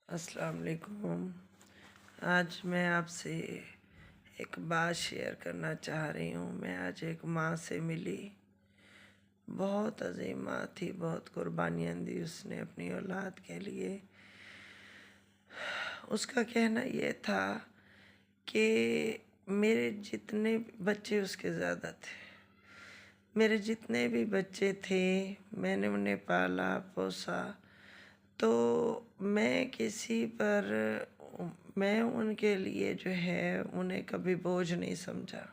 अस्सलाम वालेकुम। आज मैं आपसे एक बात शेयर करना चाह रही हूँ। मैं आज एक माँ से मिली। बहुत अजीम माँ थी, बहुत कुर्बानियाँ दी उसने अपनी औलाद के लिए। उसका कहना ये था कि मेरे जितने बच्चे उसके ज़्यादा थे, मेरे जितने भी बच्चे थे मैंने उन्हें पाला पोसा। तो मैं उनके लिए जो है उन्हें कभी बोझ नहीं समझा।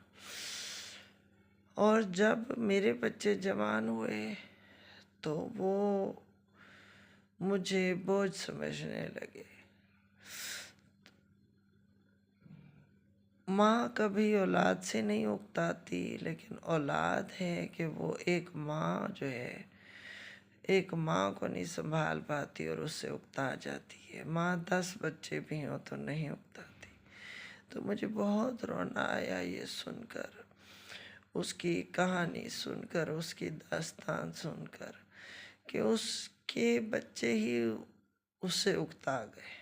और जब मेरे बच्चे जवान हुए तो वो मुझे बोझ समझने लगे। माँ कभी औलाद से नहीं उकताती, लेकिन औलाद है कि वो एक माँ जो है एक माँ को नहीं संभाल पाती और उससे उकता जाती है। माँ 10 बच्चे भी हों तो नहीं उकताती। तो मुझे बहुत रोना आया ये सुनकर, उसकी कहानी सुनकर, उसकी दास्तान सुनकर कि उसके बच्चे ही उससे उकता गए।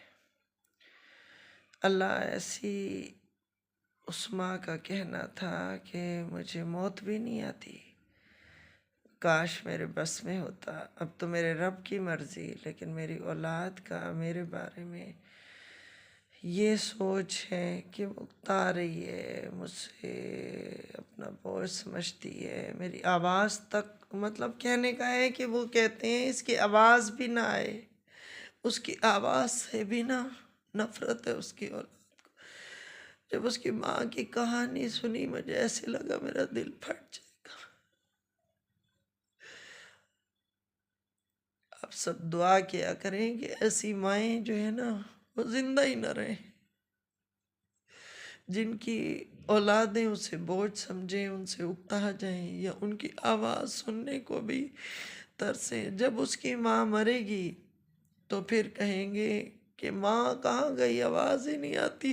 अल्लाह ऐसी उस माँ का कहना था कि मुझे मौत भी नहीं आती, काश मेरे बस में होता। अब तो मेरे रब की मर्जी, लेकिन मेरी औलाद का मेरे बारे में ये सोच है कि वो उकता रही है, मुझसे अपना बोझ समझती है। मेरी आवाज़ तक, मतलब कहने का है कि वो कहते हैं इसकी आवाज़ भी ना आए, उसकी आवाज़ से भी ना नफरत है उसकी औलाद को। जब उसकी माँ की कहानी सुनी मुझे ऐसे लगा मेरा दिल फट जाएगा। आप सब दुआ किया करें कि ऐसी माएँ जो है ना वो जिंदा ही ना रहें, जिनकी औलादें उसे बोझ समझें, उनसे उकता जाएं या उनकी आवाज़ सुनने को भी तरसें। जब उसकी माँ मरेगी तो फिर कहेंगे कि माँ कहाँ गई, आवाज़ ही नहीं आती।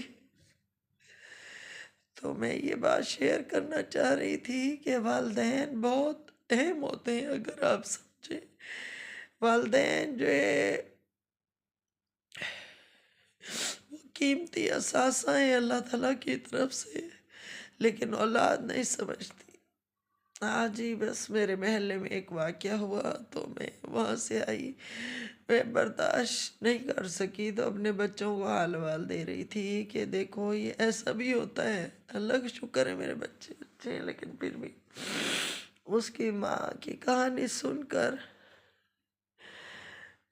तो मैं ये बात शेयर करना चाह रही थी कि वालिदैन बहुत अहम होते हैं। अगर आप समझें, वालिदैन जो है वो कीमती असासा है अल्लाह ताला की तरफ से, लेकिन औलाद नहीं समझती। आज ही बस मेरे मोहल्ले में एक वाक़या हुआ तो मैं वहाँ से आई। मैं बर्दाश्त नहीं कर सकी तो अपने बच्चों को हाल वाल दे रही थी कि देखो ये ऐसा भी होता है। अल्लाह का शुक्र है मेरे बच्चे अच्छे हैं, लेकिन फिर भी उसकी माँ की कहानी सुनकर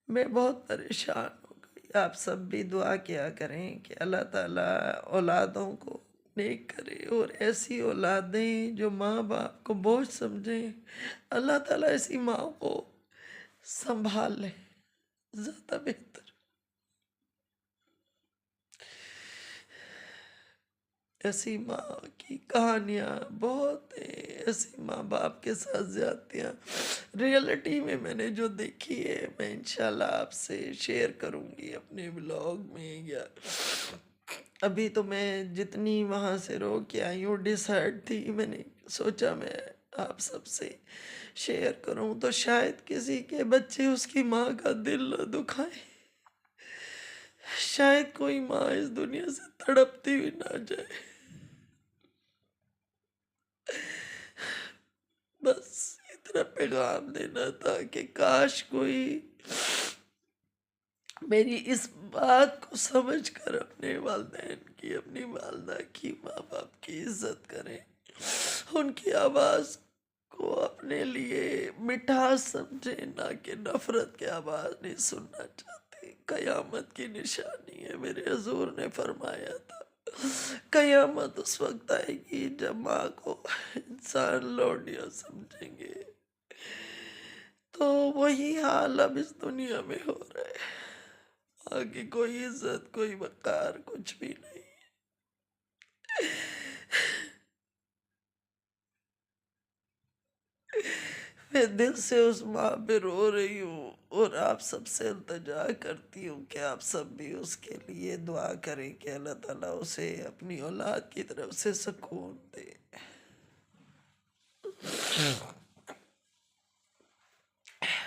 मैं बहुत परेशान हो गई। आप सब भी दुआ किया करें कि अल्लाह ताला औलादों को नेक करे और ऐसी औलादें जो माँ बाप को बोझ समझें, अल्लाह ताला ऐसी माँ को संभाल ले, ज़्यादा बेहतर। ऐसी माँ की कहानियाँ बहुत हैं, ऐसी माँ बाप के साथ ज्यादतियाँ रियलिटी में मैंने जो देखी है, मैं इंशाल्लाह आपसे शेयर करूँगी अपने ब्लॉग में। या अभी तो मैं जितनी वहाँ से रो के आई हूँ डिसाइड थी, मैंने सोचा मैं आप सबसे शेयर करूँ तो शायद किसी के बच्चे उसकी माँ का दिल न दुखाए, शायद कोई माँ इस दुनिया से तड़पती भी ना जाए। बस इतना पैगाम देना था कि काश कोई मेरी इस बात को समझकर अपने वालिदैन की, अपनी वालदा की, माँ बाप की इज्जत करें, उनकी आवाज़ को अपने लिए मिठास समझे, ना कि नफरत की आवाज़ नहीं सुनना चाहते। कयामत की निशानी है, मेरे हजूर ने फरमाया था कयामत उस वक्त आएगी जब माँ को इंसान लौंडिया समझेंगे। तो वही हाल अब इस दुनिया में हो रहा है। माँ की कोई इज्जत, कोई वकार, कुछ भी नहीं। मैं दिल से उस माँ पे रो रही हूँ और आप सबसे इल्तिजा करती हूँ कि आप सब भी उसके लिए दुआ करें कि अल्लाह ताला उसे अपनी औलाद की तरफ से सुकून दे।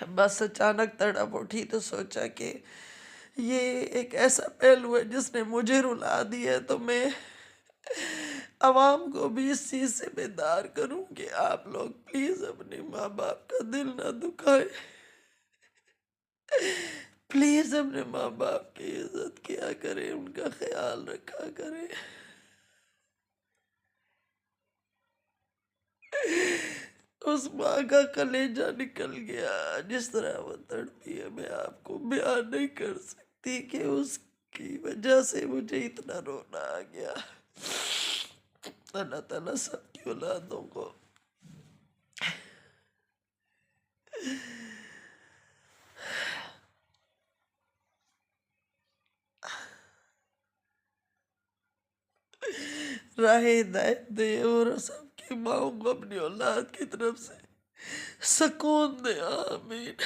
बस अचानक तड़प उठी तो सोचा कि ये एक ऐसा पहलू है जिसने मुझे रुला दिया है, तो मैं आवाम को भी इस चीज से बेदार करूं कि आप लोग प्लीज अपने माँ बाप का दिल ना दुखाएं। प्लीज अपने माँ बाप की इज्जत किया करें, उनका ख्याल रखा करें। उस माँ का कलेजा निकल गया, जिस तरह वो तड़पी है मैं आपको बयान नहीं कर सकती कि उसकी वजह से मुझे इतना रोना आ गया। अल्लाह ताला सबकी औलादों को राह हिदायत दे और सबकी माओ को अपनी औलाद की तरफ से सुकून दे। आमीन।